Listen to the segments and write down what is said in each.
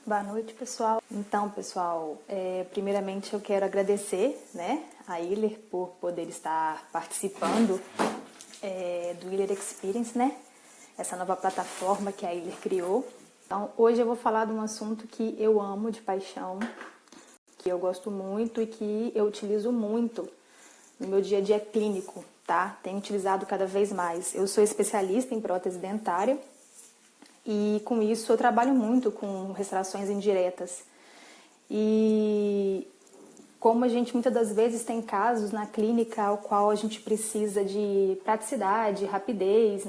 Boa noite, pessoal. Então, pessoal, primeiramente eu quero agradecer, a Iller por poder estar participando do Iller Experience, essa nova plataforma que a Iller criou. Então, hoje eu vou falar de um assunto que eu amo de paixão, que eu gosto muito e que eu utilizo muito no meu dia a dia clínico, tá? Tenho utilizado cada vez mais. Eu sou especialista em prótese dentária e com isso eu trabalho muito com restaurações indiretas. E como a gente muitas das vezes tem casos na clínica ao qual a gente precisa de praticidade, rapidez,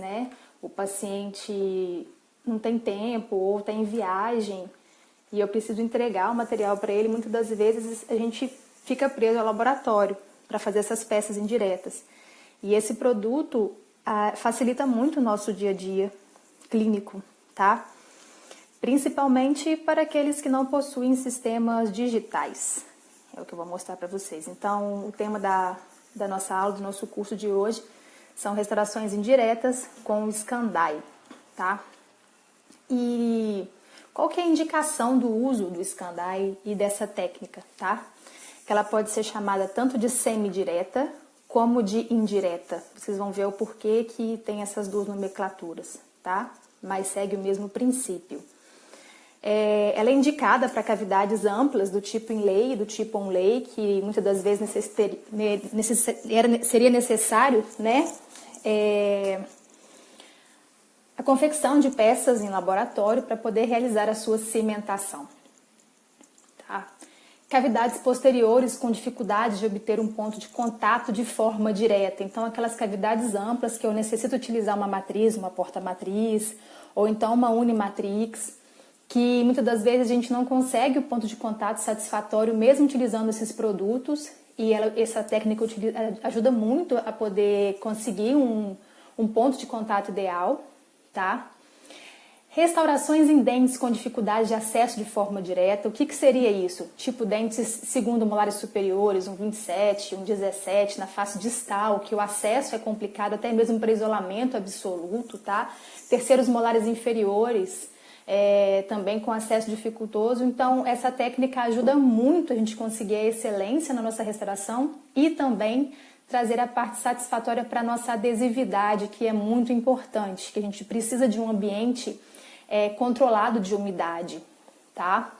O paciente não tem tempo ou está em viagem e eu preciso entregar o material para ele, muitas das vezes a gente fica preso ao laboratório para fazer essas peças indiretas. E esse produto facilita muito o nosso dia a dia clínico, tá? Principalmente para aqueles que não possuem sistemas digitais. É o que eu vou mostrar para vocês. Então, o tema da nossa aula, do nosso curso de hoje, são restaurações indiretas com o Scandai, tá? E qual que é a indicação do uso do Scandai e dessa técnica, tá? Que ela pode ser chamada tanto de semi-direta como de indireta. Vocês vão ver o porquê que tem essas duas nomenclaturas, tá? Mas segue o mesmo princípio. Ela é indicada para cavidades amplas do tipo inlay e do tipo onlay, que muitas das vezes seria necessário, a confecção de peças em laboratório para poder realizar a sua cimentação. Tá? Cavidades posteriores com dificuldade de obter um ponto de contato de forma direta. Então, aquelas cavidades amplas que eu necessito utilizar uma matriz, uma porta-matriz, ou então uma unimatrix, que muitas das vezes a gente não consegue o ponto de contato satisfatório mesmo utilizando esses produtos, e essa técnica ajuda muito a poder conseguir um ponto de contato ideal, tá? Restaurações em dentes com dificuldade de acesso de forma direta. O que seria isso? Tipo dentes segundo molares superiores, um 27, um 17, na face distal, que o acesso é complicado até mesmo para isolamento absoluto, tá? Terceiros molares inferiores, também com acesso dificultoso. Então, essa técnica ajuda muito a gente conseguir a excelência na nossa restauração e também trazer a parte satisfatória para a nossa adesividade, que é muito importante, que a gente precisa de um ambiente controlado de umidade, tá?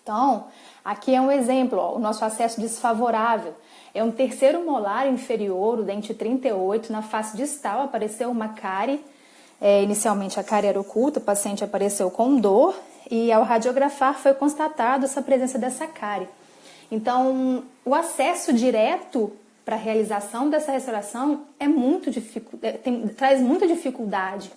Então, aqui é um exemplo, o nosso acesso desfavorável. É um terceiro molar inferior, o dente 38, na face distal apareceu uma cárie. Inicialmente a cárie era oculta, o paciente apareceu com dor e ao radiografar foi constatado essa presença dessa cárie. Então, o acesso direto para a realização dessa restauração traz muita dificuldade,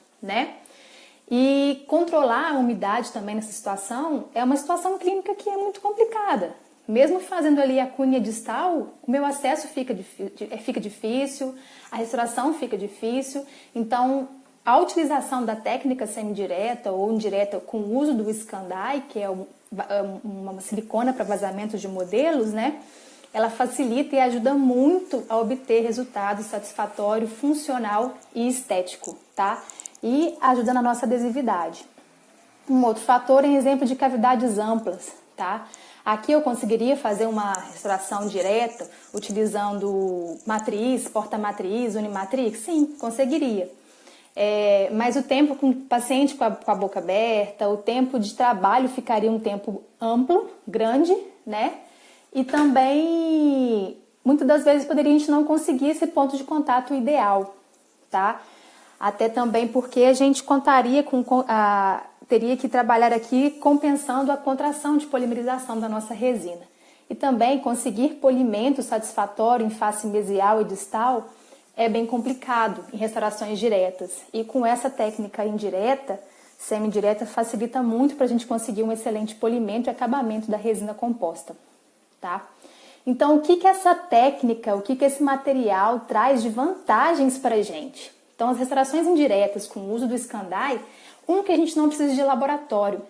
E controlar a umidade também nessa situação é uma situação clínica que é muito complicada. Mesmo fazendo ali a cunha distal, o meu acesso fica difícil, a restauração fica difícil. Então, a utilização da técnica semidireta ou indireta com o uso do Scandai, que é uma silicona para vazamento de modelos, ela facilita e ajuda muito a obter resultado satisfatório, funcional e estético, tá? E ajuda na nossa adesividade. Um outro fator é exemplo de cavidades amplas, tá? Aqui eu conseguiria fazer uma restauração direta utilizando matriz, porta-matriz, unimatrix? Sim, conseguiria. Mas o tempo com o paciente com a boca aberta, o tempo de trabalho ficaria um tempo amplo, grande, E também, muitas das vezes, a gente não conseguir esse ponto de contato ideal, tá? Até também porque a gente teria que trabalhar aqui compensando a contração de polimerização da nossa resina. E também conseguir polimento satisfatório em face mesial e distal é bem complicado em restaurações diretas. E com essa técnica indireta, semi-direta, facilita muito para a gente conseguir um excelente polimento e acabamento da resina composta, tá? Então, o que essa técnica, o que esse material traz de vantagens para a gente? Então, as restaurações indiretas com o uso do Scandai, que a gente não precisa de laboratório.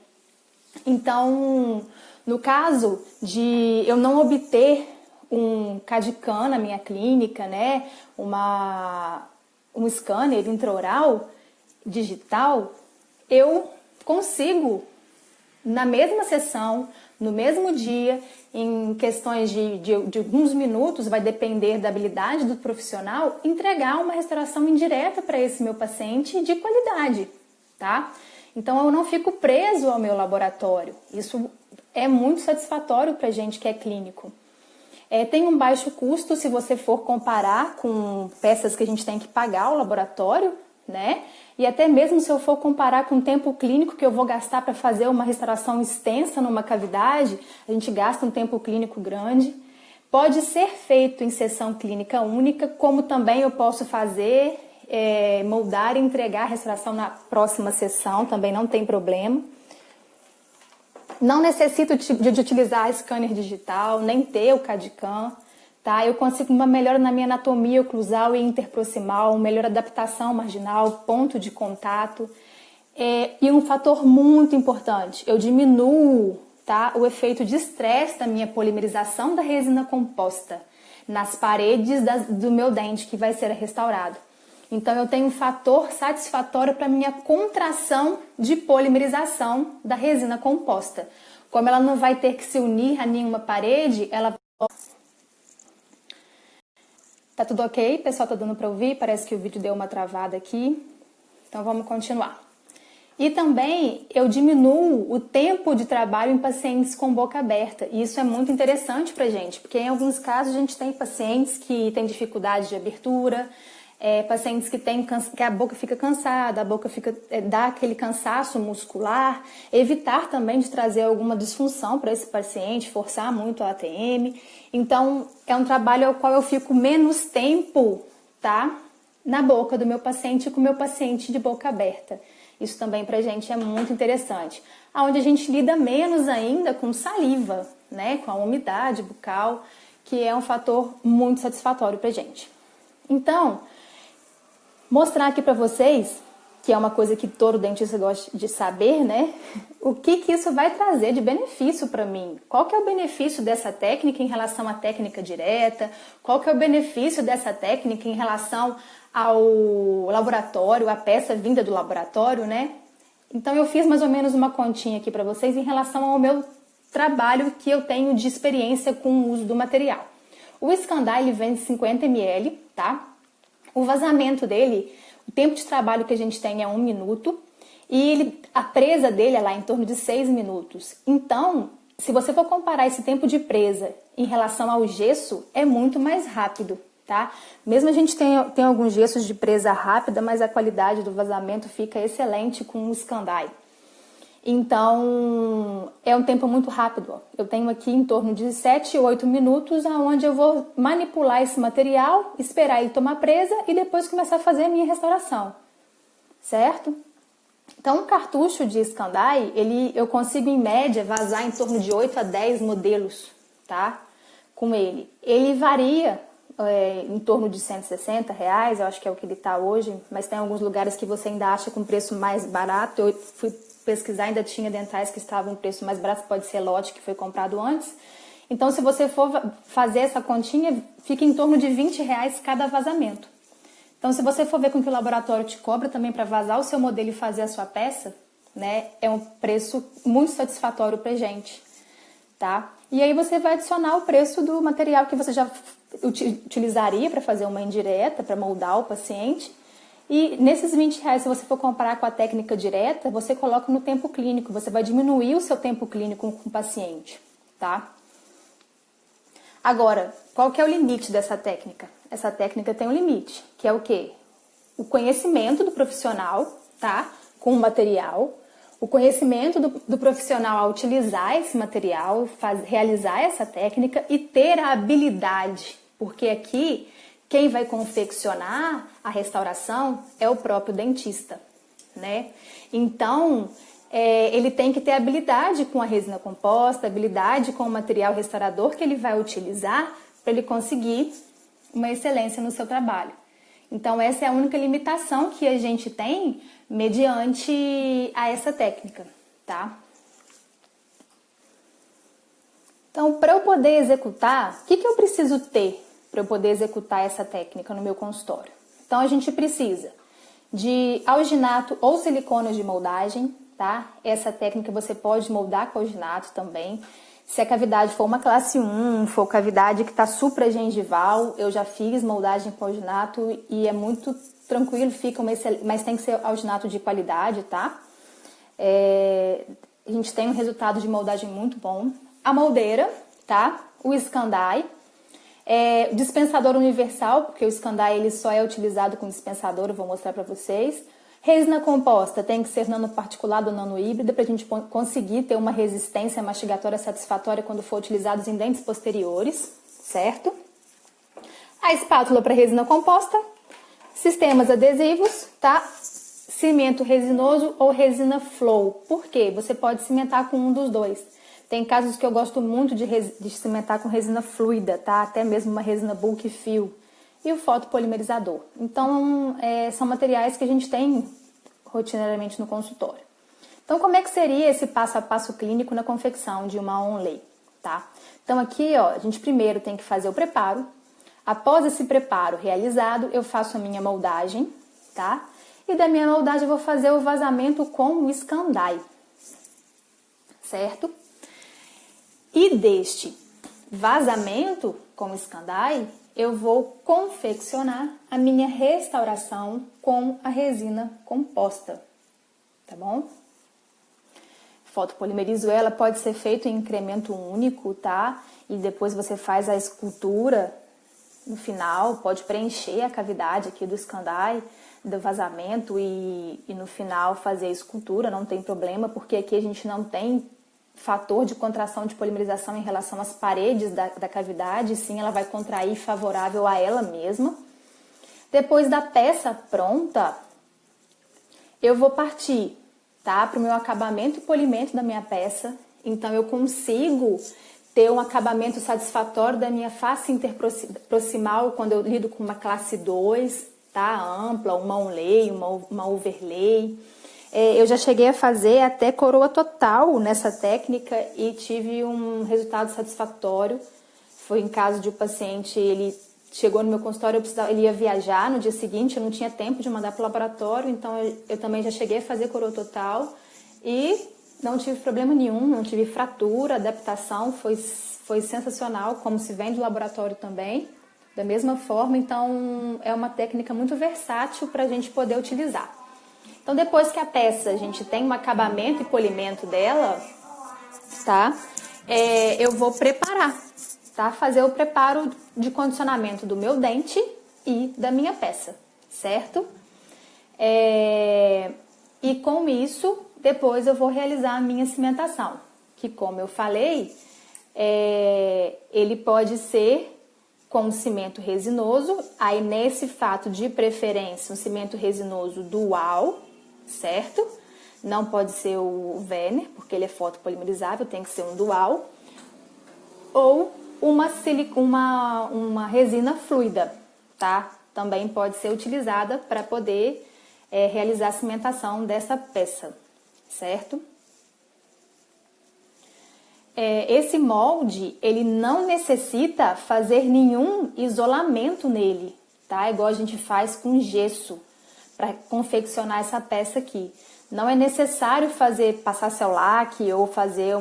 Então, no caso de eu não obter um CAD/CAM na minha clínica, um scanner intraoral digital, eu consigo na mesma sessão, no mesmo dia, em questões de alguns minutos, vai depender da habilidade do profissional, entregar uma restauração indireta para esse meu paciente de qualidade, tá? Então eu não fico preso ao meu laboratório. Isso é muito satisfatório para gente que é clínico. Tem um baixo custo se você for comparar com peças que a gente tem que pagar ao laboratório, né? E até mesmo se eu for comparar com o tempo clínico que eu vou gastar para fazer uma restauração extensa numa cavidade, a gente gasta um tempo clínico grande. Pode ser feito em sessão clínica única, como também eu posso fazer, moldar e entregar a restauração na próxima sessão, também não tem problema. Não necessito de utilizar scanner digital, nem ter o CAD/CAM, tá? Eu consigo uma melhora na minha anatomia oclusal e interproximal, uma melhor adaptação marginal, ponto de contato. E um fator muito importante, eu diminuo, tá, o efeito de estresse da minha polimerização da resina composta nas paredes do meu dente que vai ser restaurado. Então eu tenho um fator satisfatório para minha contração de polimerização da resina composta. Como ela não vai ter que se unir a nenhuma parede, ela... Tá tudo ok? Pessoal, tá dando para ouvir? Parece que o vídeo deu uma travada aqui. Então vamos continuar. E também eu diminuo o tempo de trabalho em pacientes com boca aberta. E isso é muito interessante pra gente, porque em alguns casos a gente tem pacientes que têm dificuldade de abertura, pacientes que a boca fica cansada, a boca dá aquele cansaço muscular, evitar também de trazer alguma disfunção para esse paciente, forçar muito a ATM. Então, é um trabalho ao qual eu fico menos tempo, tá, na boca do meu paciente com o meu paciente de boca aberta. Isso também pra gente é muito interessante. Onde a gente lida menos ainda com saliva, né, com a umidade bucal, que é um fator muito satisfatório pra gente. Então, mostrar aqui para vocês, que é uma coisa que todo dentista gosta de saber, né? O que isso vai trazer de benefício para mim? Qual que é o benefício dessa técnica em relação à técnica direta? Qual que é o benefício dessa técnica em relação ao laboratório, a peça vinda do laboratório, né? Então eu fiz mais ou menos uma continha aqui para vocês em relação ao meu trabalho que eu tenho de experiência com o uso do material. O Scandai, ele vem de 50 ml, tá? O vazamento dele, o tempo de trabalho que a gente tem é 1 minuto e a presa dele é lá em torno de 6 minutos. Então, se você for comparar esse tempo de presa em relação ao gesso, é muito mais rápido, tá? Mesmo a gente tem alguns gessos de presa rápida, mas a qualidade do vazamento fica excelente com o Scandai. Então, é um tempo muito rápido. Ó. Eu tenho aqui em torno de 7 ou 8 minutos, onde eu vou manipular esse material, esperar ele tomar presa e depois começar a fazer a minha restauração, certo? Então, um cartucho de Scandai, eu consigo em média vazar em torno de 8 a 10 modelos, tá? Com ele. Ele varia em torno de R$160, eu acho que é o que ele está hoje, mas tem alguns lugares que você ainda acha com preço mais barato. Eu fui pesquisar, ainda tinha dentais que estavam com preço mais barato, pode ser lote que foi comprado antes. Então, se você for fazer essa continha, fica em torno de R$20 cada vazamento. Então, se você for ver com que o laboratório te cobra também para vazar o seu modelo e fazer a sua peça, né, é um preço muito satisfatório pra gente, tá? E aí você vai adicionar o preço do material que você já utilizaria para fazer uma indireta, para moldar o paciente. E nesses R$20, se você for comparar com a técnica direta, você coloca no tempo clínico, você vai diminuir o seu tempo clínico com o paciente, tá? Agora, qual que é o limite dessa técnica? Essa técnica tem um limite, que é o quê? O conhecimento do profissional, tá? Com o material, o conhecimento do profissional a utilizar esse material, realizar essa técnica e ter a habilidade, porque aqui quem vai confeccionar a restauração é o próprio dentista, né? Então, ele tem que ter habilidade com a resina composta, habilidade com o material restaurador que ele vai utilizar para ele conseguir uma excelência no seu trabalho. Então, essa é a única limitação que a gente tem mediante a essa técnica, tá? Então, para eu poder executar, o que eu preciso ter para eu poder executar essa técnica no meu consultório? Então, a gente precisa de alginato ou silicone de moldagem, tá? Essa técnica você pode moldar com alginato também. Se a cavidade for uma classe 1, for cavidade que está supragengival, eu já fiz moldagem com alginato e é muito tranquilo, fica mas tem que ser alginato de qualidade, tá? A gente tem um resultado de moldagem muito bom. A moldeira, tá? O Scandai. O dispensador universal, porque o Scandai ele só é utilizado com dispensador, eu vou mostrar para vocês. Resina composta tem que ser nanoparticulada ou nanohíbrida para a gente conseguir ter uma resistência mastigatória satisfatória quando for utilizados em dentes posteriores, certo? A espátula para resina composta, sistemas adesivos, tá? Cimento resinoso ou resina flow. Por quê? Você pode cimentar com um dos dois. Tem casos que eu gosto muito de cimentar com resina fluida, tá? Até mesmo uma resina bulk fill. E o fotopolimerizador. Então, são materiais que a gente tem rotineiramente no consultório. Então, como é que seria esse passo a passo clínico na confecção de uma onlay, tá? Então, aqui, ó, a gente primeiro tem que fazer o preparo. Após esse preparo realizado, eu faço a minha moldagem, tá? E da minha moldagem eu vou fazer o vazamento com o Scandai, certo? E deste vazamento com o Scandai, eu vou confeccionar a minha restauração com a resina composta, tá bom? Fotopolimerizo ela, pode ser feito em incremento único, tá? E depois você faz a escultura no final, pode preencher a cavidade aqui do Scandai, do vazamento e no final fazer a escultura, não tem problema, porque aqui a gente não tem fator de contração de polimerização em relação às paredes da cavidade, sim, ela vai contrair favorável a ela mesma. Depois da peça pronta, eu vou partir, tá, para o meu acabamento e polimento da minha peça. Então, eu consigo ter um acabamento satisfatório da minha face interproximal quando eu lido com uma classe 2, tá, ampla, uma onlay, uma overlay. Eu já cheguei a fazer até coroa total nessa técnica e tive um resultado satisfatório. Foi em caso de um paciente, ele chegou no meu consultório, ele ia viajar no dia seguinte, eu não tinha tempo de mandar para o laboratório, então eu também já cheguei a fazer coroa total e não tive problema nenhum, não tive fratura, adaptação, foi sensacional, como se vem do laboratório também, da mesma forma, então é uma técnica muito versátil para a gente poder utilizar. Então, depois que a peça, a gente tem um acabamento e polimento dela, tá? Eu vou preparar, tá? Fazer o preparo de condicionamento do meu dente e da minha peça, certo? E com isso, depois eu vou realizar a minha cimentação, que como eu falei, ele pode ser com cimento resinoso, aí nesse fato de preferência, um cimento resinoso dual, certo? Não pode ser o Werner, porque ele é fotopolimerizável, tem que ser um dual. Ou uma resina fluida, tá? Também pode ser utilizada para poder realizar a cimentação dessa peça, certo? Esse molde, ele não necessita fazer nenhum isolamento nele, tá? Igual a gente faz com gesso para confeccionar essa peça aqui. Não é necessário passar Cel-Lac ou fazer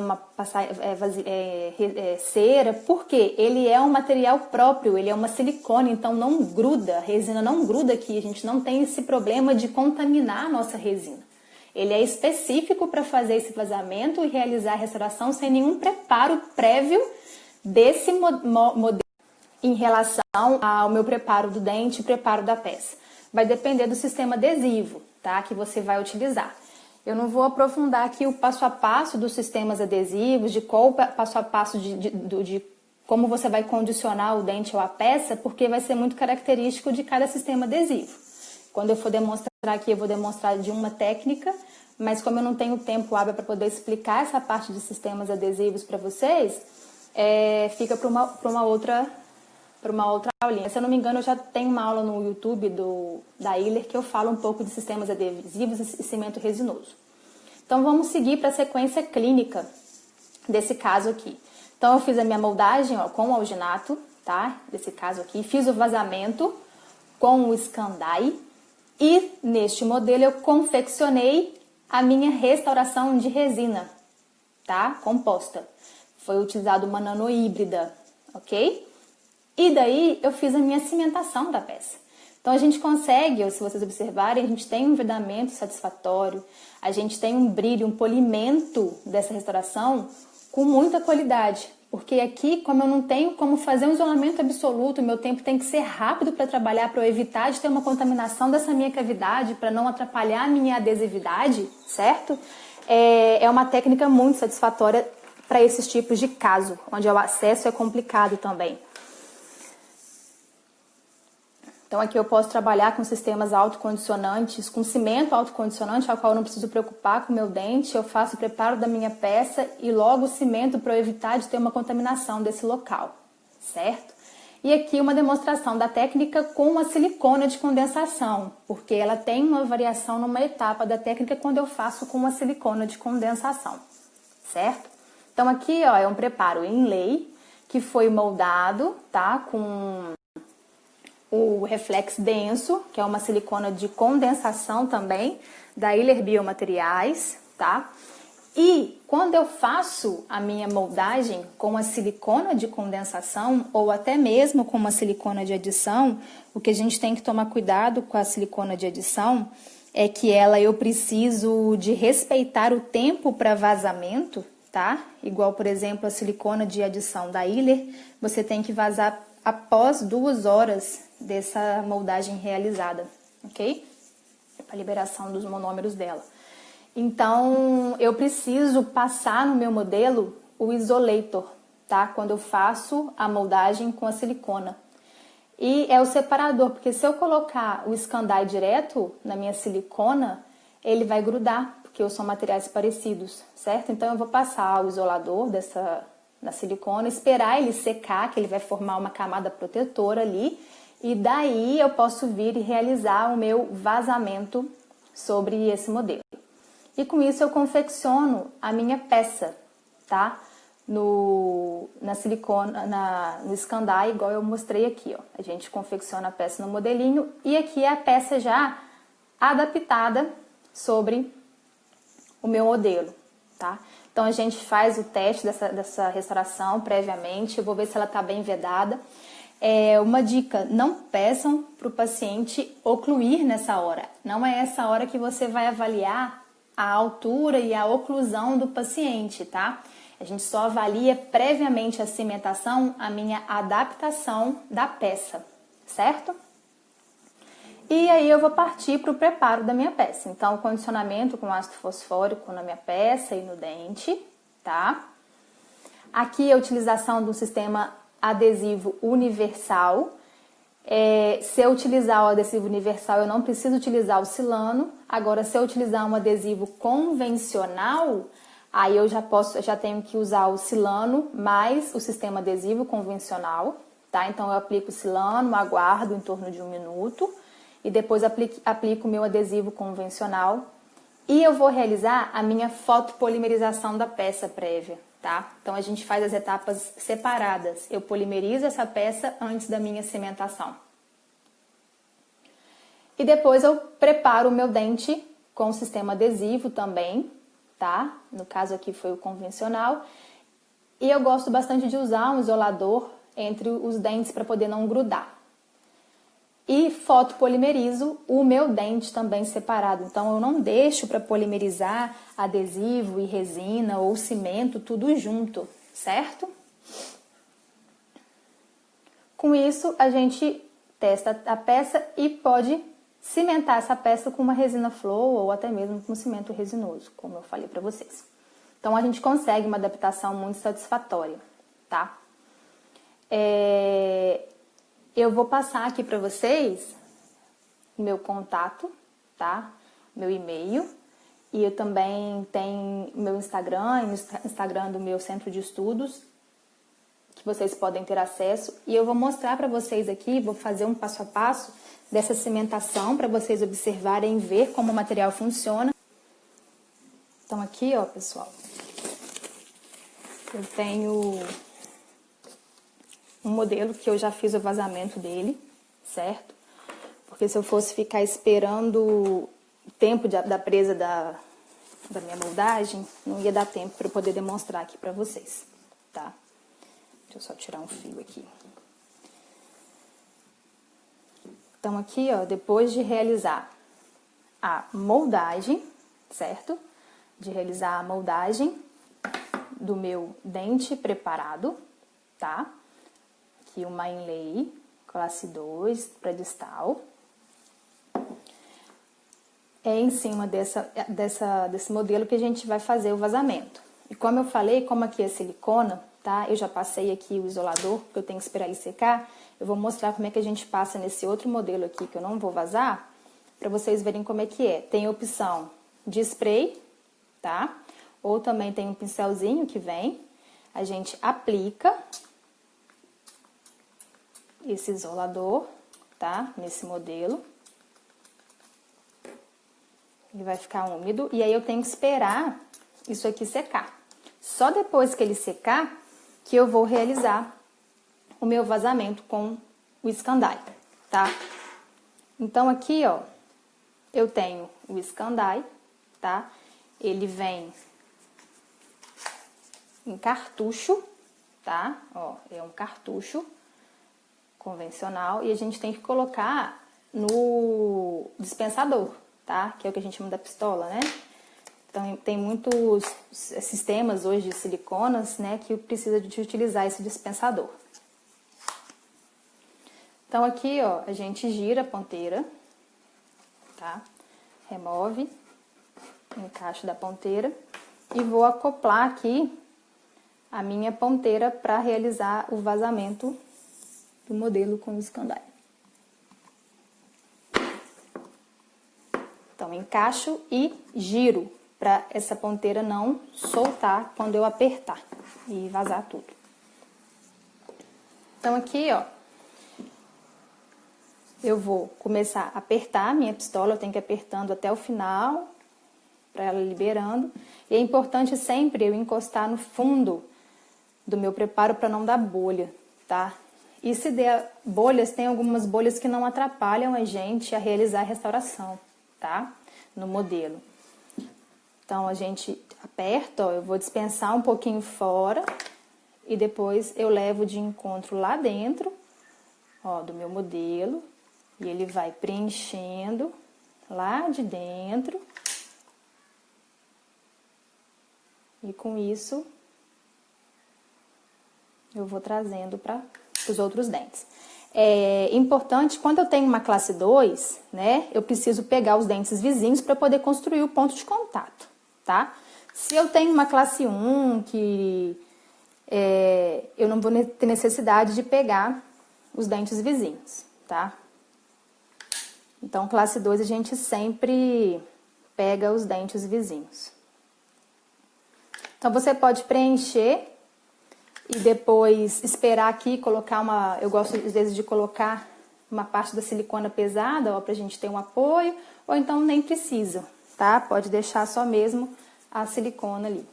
cera, porque ele é um material próprio, ele é uma silicone, então não gruda, a resina não gruda aqui, a gente não tem esse problema de contaminar a nossa resina. Ele é específico para fazer esse vazamento e realizar a restauração sem nenhum preparo prévio desse modelo em relação ao meu preparo do dente e preparo da peça. Vai depender do sistema adesivo, tá, que você vai utilizar. Eu não vou aprofundar aqui o passo a passo dos sistemas adesivos, de qual o passo a passo de como você vai condicionar o dente ou a peça, porque vai ser muito característico de cada sistema adesivo. Quando eu for demonstrar aqui, eu vou demonstrar de uma técnica, mas como eu não tenho tempo hábil para poder explicar essa parte de sistemas adesivos para vocês, fica para uma outra aulinha. Se eu não me engano, eu já tenho uma aula no YouTube da Iller que eu falo um pouco de sistemas adesivos e cimento resinoso. Então, vamos seguir para a sequência clínica desse caso aqui. Então, eu fiz a minha moldagem com o alginato, tá? Desse caso aqui. Fiz o vazamento com o Scandai. E, neste modelo, eu confeccionei a minha restauração de resina, tá? Composta. Foi utilizado uma nanohíbrida, ok? E daí eu fiz a minha cimentação da peça. Então a gente consegue, se vocês observarem, a gente tem um vedamento satisfatório, a gente tem um brilho, um polimento dessa restauração com muita qualidade. Porque aqui, como eu não tenho como fazer um isolamento absoluto, meu tempo tem que ser rápido para trabalhar, para eu evitar de ter uma contaminação dessa minha cavidade, para não atrapalhar a minha adesividade, certo? É uma técnica muito satisfatória para esses tipos de caso, onde o acesso é complicado também. Então aqui eu posso trabalhar com sistemas autocondicionantes, com cimento autocondicionante, ao qual eu não preciso preocupar com o meu dente, eu faço o preparo da minha peça e logo o cimento para eu evitar de ter uma contaminação desse local, certo? E aqui uma demonstração da técnica com a silicona de condensação, porque ela tem uma variação numa etapa da técnica quando eu faço com a silicona de condensação, certo? Então aqui ó, é um preparo em lei que foi moldado, tá, com o Reflex Denso, que é uma silicona de condensação também, da Hiller Biomateriais, tá? E quando eu faço a minha moldagem com a silicona de condensação, ou até mesmo com uma silicona de adição, o que a gente tem que tomar cuidado com a silicona de adição é que eu preciso de respeitar o tempo para vazamento, tá? Igual, por exemplo, a silicona de adição da Hiller, você tem que vazar após 2 horas dessa moldagem realizada, ok? Para liberação dos monômeros dela. Então, eu preciso passar no meu modelo o isolator, tá? Quando eu faço a moldagem com a silicona. E é o separador, porque se eu colocar o Scandai direto na minha silicona, ele vai grudar, porque são materiais parecidos, certo? Então, eu vou passar o isolador na silicona, esperar ele secar, que ele vai formar uma camada protetora ali, e daí eu posso vir e realizar o meu vazamento sobre esse modelo. E com isso eu confecciono a minha peça, tá? Na silicona, no Scandai, igual eu mostrei aqui, ó. A gente confecciona a peça no modelinho e aqui é a peça já adaptada sobre o meu modelo, tá? Então a gente faz o teste dessa restauração previamente, eu vou ver se ela está bem vedada. Uma dica, não peçam para o paciente ocluir nessa hora. Não é essa hora que você vai avaliar a altura e a oclusão do paciente, tá? A gente só avalia previamente a cimentação, a minha adaptação da peça, certo? E aí eu vou partir para o preparo da minha peça. Então, o condicionamento com ácido fosfórico na minha peça e no dente, tá? Aqui a utilização do sistema adesivo universal. Se eu utilizar o adesivo universal, eu não preciso utilizar o silano. Agora, se eu utilizar um adesivo convencional, aí eu já tenho que usar o silano mais o sistema adesivo convencional, tá? Então, eu aplico o silano, aguardo em torno de 1 minuto e depois aplico o meu adesivo convencional e eu vou realizar a minha fotopolimerização da peça prévia, tá? Então, a gente faz as etapas separadas. Eu polimerizo essa peça antes da minha cimentação. E depois eu preparo o meu dente com o sistema adesivo também, tá? No caso aqui foi o convencional. E eu gosto bastante de usar um isolador entre os dentes para poder não grudar. E fotopolimerizo o meu dente também separado. Então, eu não deixo para polimerizar adesivo e resina ou cimento tudo junto, certo? Com isso, a gente testa a peça e pode cimentar essa peça com uma resina flow ou até mesmo com cimento resinoso, como eu falei para vocês. Então, a gente consegue uma adaptação muito satisfatória, tá? Eu vou passar aqui para vocês o meu contato, tá? Meu e-mail. E eu também tenho meu Instagram e o Instagram do meu centro de estudos, que vocês podem ter acesso. E eu vou mostrar para vocês aqui, vou fazer um passo a passo dessa cimentação para vocês observarem e ver como o material funciona. Então aqui, ó, pessoal, eu tenho um modelo que eu já fiz o vazamento dele, certo? Porque se eu fosse ficar esperando o tempo da presa da minha moldagem, não ia dar tempo para eu poder demonstrar aqui para vocês, tá? Deixa eu só tirar um fio aqui. Então, aqui, ó, depois de realizar a moldagem, certo? De realizar a moldagem do meu dente preparado, tá? Aqui uma inlay, classe 2, para distal. É em cima desse modelo que a gente vai fazer o vazamento. E como eu falei, como aqui é silicona, tá? Eu já passei aqui o isolador, porque eu tenho que esperar ele secar. Eu vou mostrar como é que a gente passa nesse outro modelo aqui, que eu não vou vazar, para vocês verem como é que é. Tem a opção de spray, tá? Ou também tem um pincelzinho que vem. A gente aplica esse isolador, tá? Nesse modelo. Ele vai ficar úmido. E aí eu tenho que esperar isso aqui secar. Só depois que ele secar, que eu vou realizar o meu vazamento com o Scandai, tá? Então, aqui, ó, eu tenho o Scandai, tá? Ele vem em cartucho, tá? Ó, é um cartucho convencional e a gente tem que colocar no dispensador, tá? Que é o que a gente chama da pistola, né? Então, tem muitos sistemas hoje de siliconas, né, que precisa de utilizar esse dispensador. Então, aqui, ó, a gente gira a ponteira, tá? Remove o encaixe da ponteira e vou acoplar aqui a minha ponteira para realizar o vazamento do modelo com o Scandai. Então, encaixo e giro para essa ponteira não soltar quando eu apertar e vazar tudo. Então, aqui, ó, eu vou começar a apertar a minha pistola, eu tenho que ir apertando até o final, para ela liberando. E é importante sempre eu encostar no fundo do meu preparo para não dar bolha, tá? E se der bolhas, tem algumas bolhas que não atrapalham a gente a realizar a restauração, tá? No modelo. Então, a gente aperta, ó, eu vou dispensar um pouquinho fora e depois eu levo de encontro lá dentro, ó, do meu modelo. E ele vai preenchendo lá de dentro. E com isso, eu vou trazendo para os outros dentes. É importante, quando eu tenho uma classe 2, né, eu preciso pegar os dentes vizinhos para poder construir o ponto de contato, tá? Se eu tenho uma classe 1, que eu não vou ter necessidade de pegar os dentes vizinhos, tá? Então, classe 2 a gente sempre pega os dentes vizinhos. Então, você pode preencher e depois esperar aqui, colocar uma... Eu gosto, às vezes, de colocar uma parte da silicona pesada, ó, pra gente ter um apoio, ou então nem precisa, tá? Pode deixar só mesmo a silicona ali.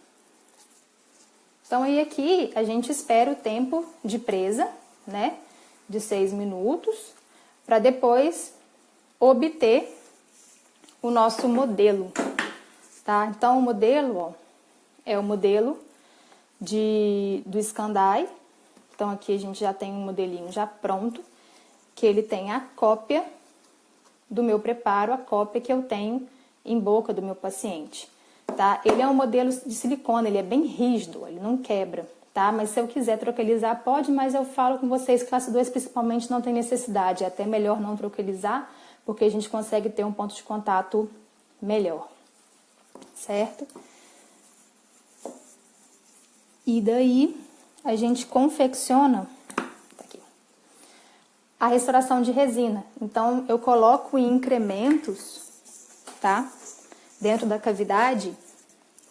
Então, aí aqui, a gente espera o tempo de presa, né? De 6 minutos, para depois obter o nosso modelo, tá? Então, o modelo, ó, é o modelo do Scandai. Então, aqui a gente já tem um modelinho já pronto, que ele tem a cópia do meu preparo, a cópia que eu tenho em boca do meu paciente, tá? Ele é um modelo de silicone, ele é bem rígido, ele não quebra, tá? Mas se eu quiser troquelizar, pode, mas eu falo com vocês, classe 2 principalmente não tem necessidade, é até melhor não troquelizar, porque a gente consegue ter um ponto de contato melhor, certo? E daí, a gente confecciona tá aqui, a restauração de resina. Então, eu coloco em incrementos, tá? Dentro da cavidade,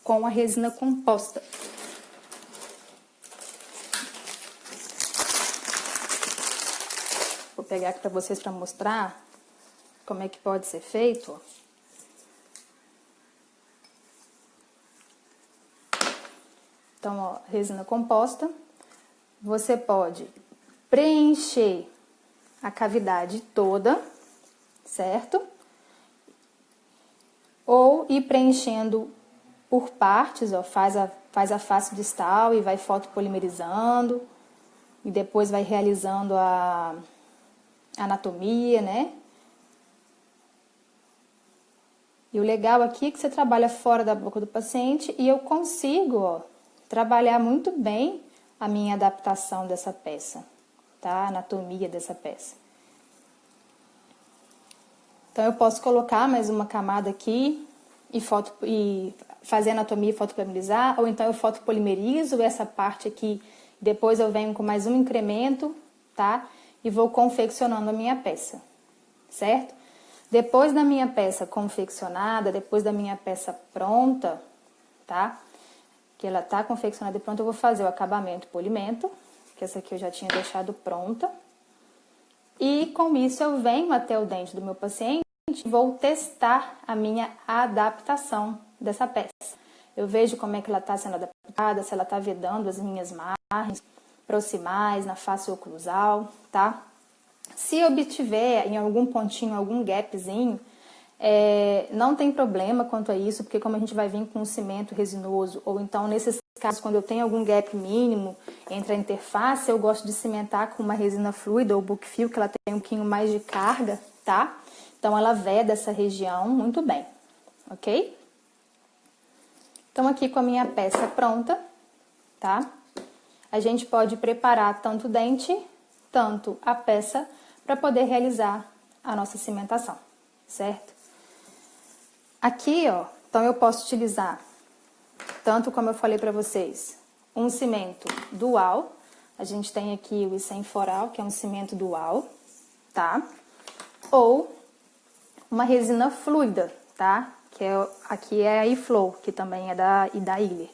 com a resina composta. Vou pegar aqui para vocês para mostrar como é que pode ser feito, ó. Então, ó, resina composta, você pode preencher a cavidade toda, certo? Ou ir preenchendo por partes, ó, faz a face distal e vai fotopolimerizando, e depois vai realizando a anatomia, né? E o legal aqui é que você trabalha fora da boca do paciente e eu consigo, ó, trabalhar muito bem a minha adaptação dessa peça, tá? A anatomia dessa peça. Então, eu posso colocar mais uma camada aqui e fazer anatomia e fotopolimerizar, ou então eu fotopolimerizo essa parte aqui, depois eu venho com mais um incremento, tá? E vou confeccionando a minha peça, certo? Depois da minha peça confeccionada, depois da minha peça pronta, tá? Que ela tá confeccionada e pronta, eu vou fazer o acabamento e polimento, que essa aqui eu já tinha deixado pronta. E com isso eu venho até o dente do meu paciente e vou testar a minha adaptação dessa peça. Eu vejo como é que ela está sendo adaptada, se ela está vedando as minhas margens proximais, na face oclusal, tá? Se obtiver em algum pontinho, algum gapzinho, não tem problema quanto a isso, porque como a gente vai vir com um cimento resinoso, ou então nesses casos, quando eu tenho algum gap mínimo entre a interface, eu gosto de cimentar com uma resina fluida ou book fill, que ela tem um pouquinho mais de carga, tá? Então ela veda essa região muito bem, ok? Então aqui com a minha peça pronta, tá? A gente pode preparar tanto o dente, tanto a peça, para poder realizar a nossa cimentação, certo? Aqui, ó, então eu posso utilizar, tanto como eu falei para vocês, um cimento dual. A gente tem aqui o Isenforal, que é um cimento dual, tá? Ou uma resina fluida, tá? Aqui é a eFlow, que também é da Yller.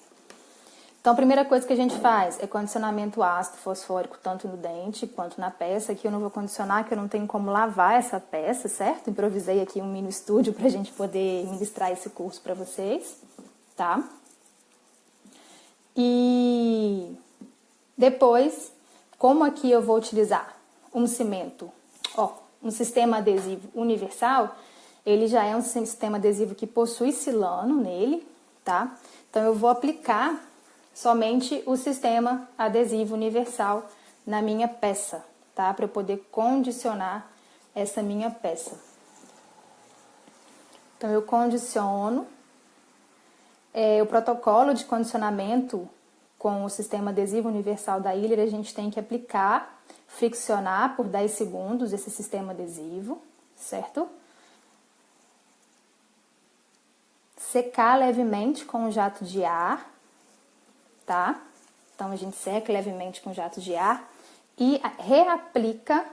Então, a primeira coisa que a gente faz é condicionamento ácido fosfórico, tanto no dente quanto na peça. Aqui eu não vou condicionar, que eu não tenho como lavar essa peça, certo? Improvisei aqui um mini estúdio pra gente poder ministrar esse curso pra vocês, tá? E depois, como aqui eu vou utilizar um cimento, ó, um sistema adesivo universal, ele já é um sistema adesivo que possui silano nele, tá? Então, eu vou aplicar somente o sistema adesivo universal na minha peça, tá? Para eu poder condicionar essa minha peça. Então, eu condiciono. O protocolo de condicionamento com o sistema adesivo universal da Yller, a gente tem que aplicar, friccionar por 10 segundos esse sistema adesivo, certo? Secar levemente com um jato de ar, tá? Então, a gente seca levemente com jato de ar e reaplica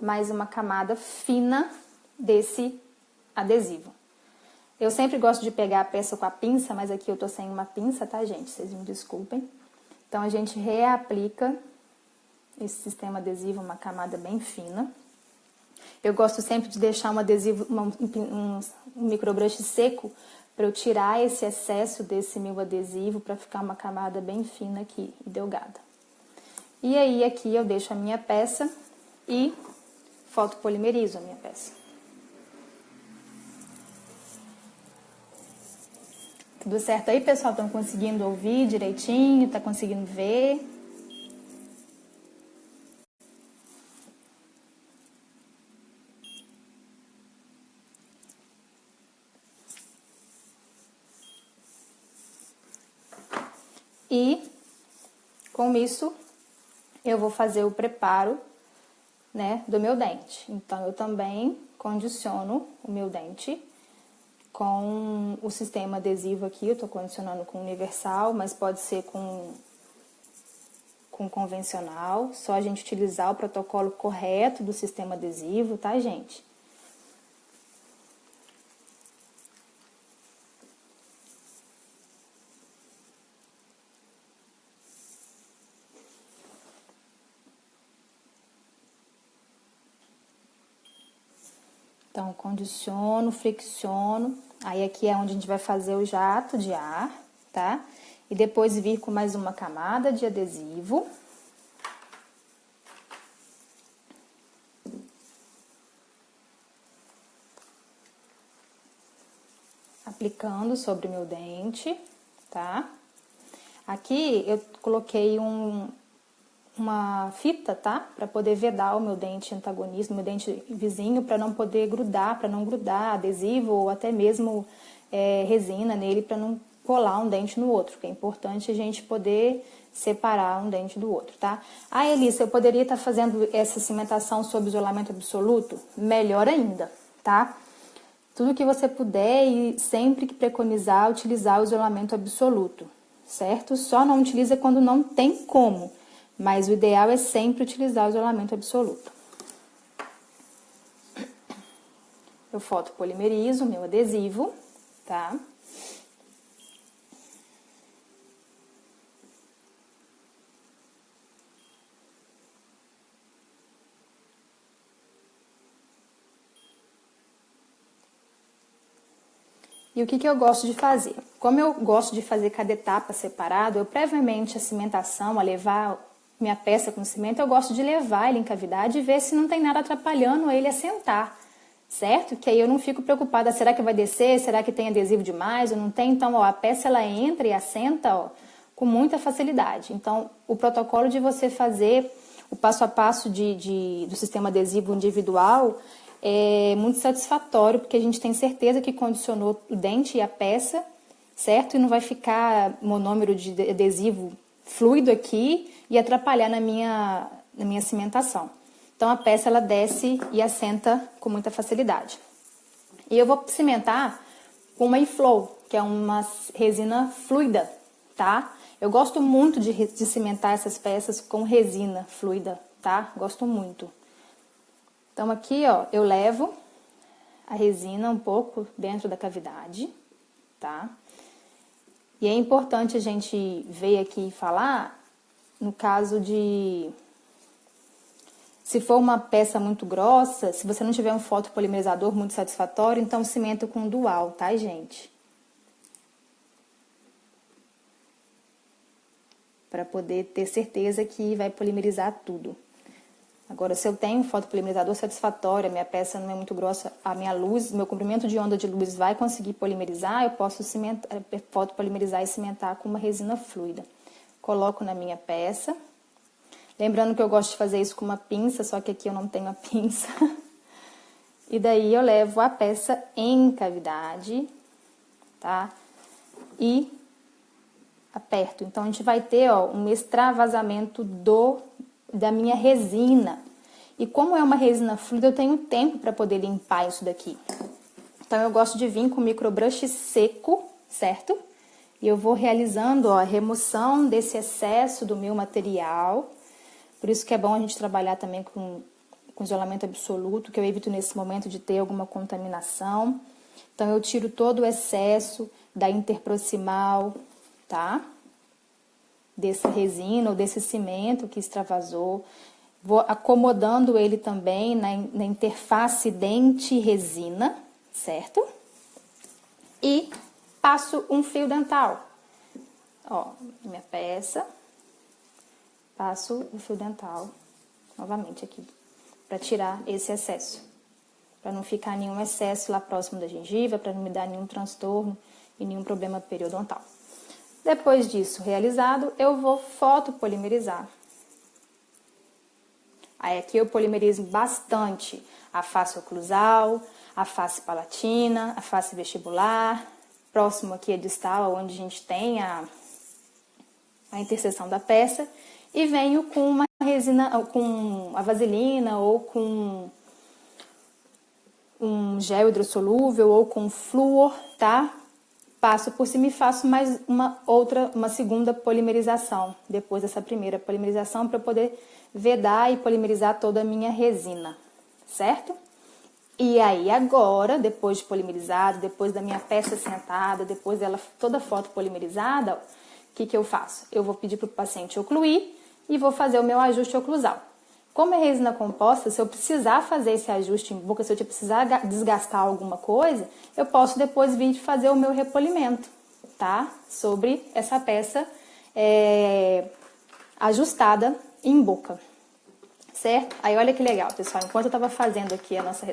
mais uma camada fina desse adesivo. Eu sempre gosto de pegar a peça com a pinça, mas aqui eu tô sem uma pinça, tá, gente? Vocês me desculpem. Então, a gente reaplica esse sistema adesivo, uma camada bem fina. Eu gosto sempre de deixar um adesivo, um microbrush seco, para eu tirar esse excesso desse meu adesivo, para ficar uma camada bem fina aqui e delgada. E aí, aqui eu deixo a minha peça e fotopolimerizo a minha peça. Tudo certo aí, pessoal? Estão conseguindo ouvir direitinho? Tá conseguindo ver? E com isso eu vou fazer o preparo, né, do meu dente. Então eu também condiciono o meu dente com o sistema adesivo aqui. Eu tô condicionando com universal, mas pode ser com convencional. Só a gente utilizar o protocolo correto do sistema adesivo, tá, gente? Então, condiciono, fricciono. Aí aqui é onde a gente vai fazer o jato de ar, tá? E depois vir com mais uma camada de adesivo. aplicando sobre o meu dente, tá? Aqui eu coloquei uma fita, tá? Para poder vedar o meu dente antagonista, o meu dente vizinho, para não poder grudar, para não grudar adesivo ou até mesmo resina nele, para não colar um dente no outro, que é importante a gente poder separar um dente do outro, tá? Ah, Elissa, eu poderia estar fazendo essa cimentação sob isolamento absoluto? Melhor ainda, tá? Tudo que você puder e sempre que preconizar, utilizar o isolamento absoluto, certo? Só não utiliza quando não tem como, mas o ideal é sempre utilizar o isolamento absoluto. Eu fotopolimerizo o meu adesivo, tá? E o que eu gosto de fazer? Como eu gosto de fazer cada etapa separado, eu previamente a cimentação, a levar minha peça com cimento, eu gosto de levar ele em cavidade e ver se não tem nada atrapalhando ele assentar, certo? Que aí eu não fico preocupada, será que vai descer? Será que tem adesivo demais ou não tem? Então, ó, a peça ela entra e assenta, ó, com muita facilidade. Então, o protocolo de você fazer o passo a passo do sistema adesivo individual é muito satisfatório, porque a gente tem certeza que condicionou o dente e a peça, certo? E não vai ficar monômero de adesivo fluido aqui e atrapalhar na minha cimentação. Então, a peça ela desce e assenta com muita facilidade. E eu vou cimentar com uma E-Flow, que é uma resina fluida, tá? Eu gosto muito de cimentar essas peças com resina fluida, tá? Gosto muito. Então, aqui, ó, eu levo a resina um pouco dentro da cavidade, tá? E é importante a gente ver aqui e falar, no caso de... Se for uma peça muito grossa, se você não tiver um fotopolimerizador muito satisfatório, então cimenta com dual, tá, gente? Para poder ter certeza que vai polimerizar tudo. Agora, se eu tenho um fotopolimerizador satisfatório, a minha peça não é muito grossa, a minha luz, meu comprimento de onda de luz vai conseguir polimerizar, eu posso fotopolimerizar e cimentar com uma resina fluida. Coloco na minha peça. Lembrando que eu gosto de fazer isso com uma pinça, só que aqui eu não tenho a pinça. E daí eu levo a peça em cavidade, tá? E aperto. Então, a gente vai ter, ó, um extravasamento da minha resina. E como é uma resina fluida, eu tenho tempo para poder limpar isso daqui. Então, eu gosto de vir com o microbrush seco, certo? E eu vou realizando, ó, a remoção desse excesso do meu material. Por isso que é bom a gente trabalhar também com isolamento absoluto, que eu evito nesse momento de ter alguma contaminação. Então, eu tiro todo o excesso da interproximal, tá? Dessa resina ou desse cimento que extravasou. Vou acomodando ele também na interface dente-resina, certo? E passo um fio dental. Ó, minha peça. Passo o fio dental novamente aqui, para tirar esse excesso. Para não ficar nenhum excesso lá próximo da gengiva, para não me dar nenhum transtorno e nenhum problema periodontal. Depois disso realizado, eu vou fotopolimerizar. Aí aqui eu polimerizo bastante a face oclusal, a face palatina, a face vestibular, próximo aqui a distal, onde a gente tem a interseção da peça, e venho com uma resina, com a vaselina ou com um gel hidrossolúvel ou com flúor, tá? Passo por cima e faço mais uma segunda polimerização, depois dessa primeira polimerização, para eu poder vedar e polimerizar toda a minha resina, certo? E aí agora, depois de polimerizado, depois da minha peça sentada, depois dela toda fotopolimerizada, o que eu faço? Eu vou pedir para o paciente ocluir e vou fazer o meu ajuste oclusal. Como é resina composta, se eu precisar fazer esse ajuste em boca, se eu precisar desgastar alguma coisa, eu posso depois vir fazer o meu repolimento, tá? Sobre essa peça ajustada em boca, certo? Aí olha que legal, pessoal, enquanto eu estava fazendo aqui a nossa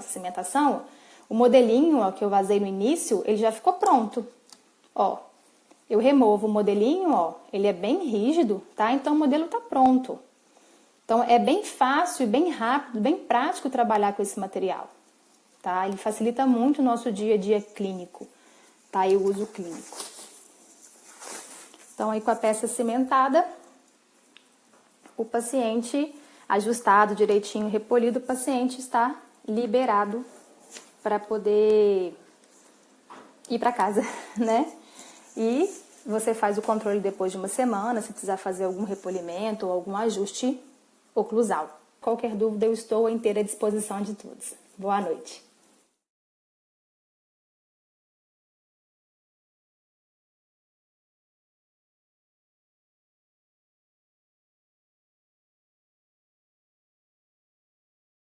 cimentação, O modelinho, ó, que eu vazei no início, ele já ficou pronto. Ó, eu removo o modelinho, ó, ele é bem rígido, tá? Então o modelo tá pronto. Então é bem fácil, bem rápido, bem prático trabalhar com esse material, tá? Ele facilita muito o nosso dia a dia clínico, tá? E o uso clínico. Então aí com a peça cimentada, o paciente ajustado direitinho, repolido, o paciente está liberado para poder ir para casa, né? E você faz o controle depois de uma semana, se precisar fazer algum repolimento ou algum ajuste oclusal. Qualquer dúvida, eu estou à inteira disposição de todos. Boa noite.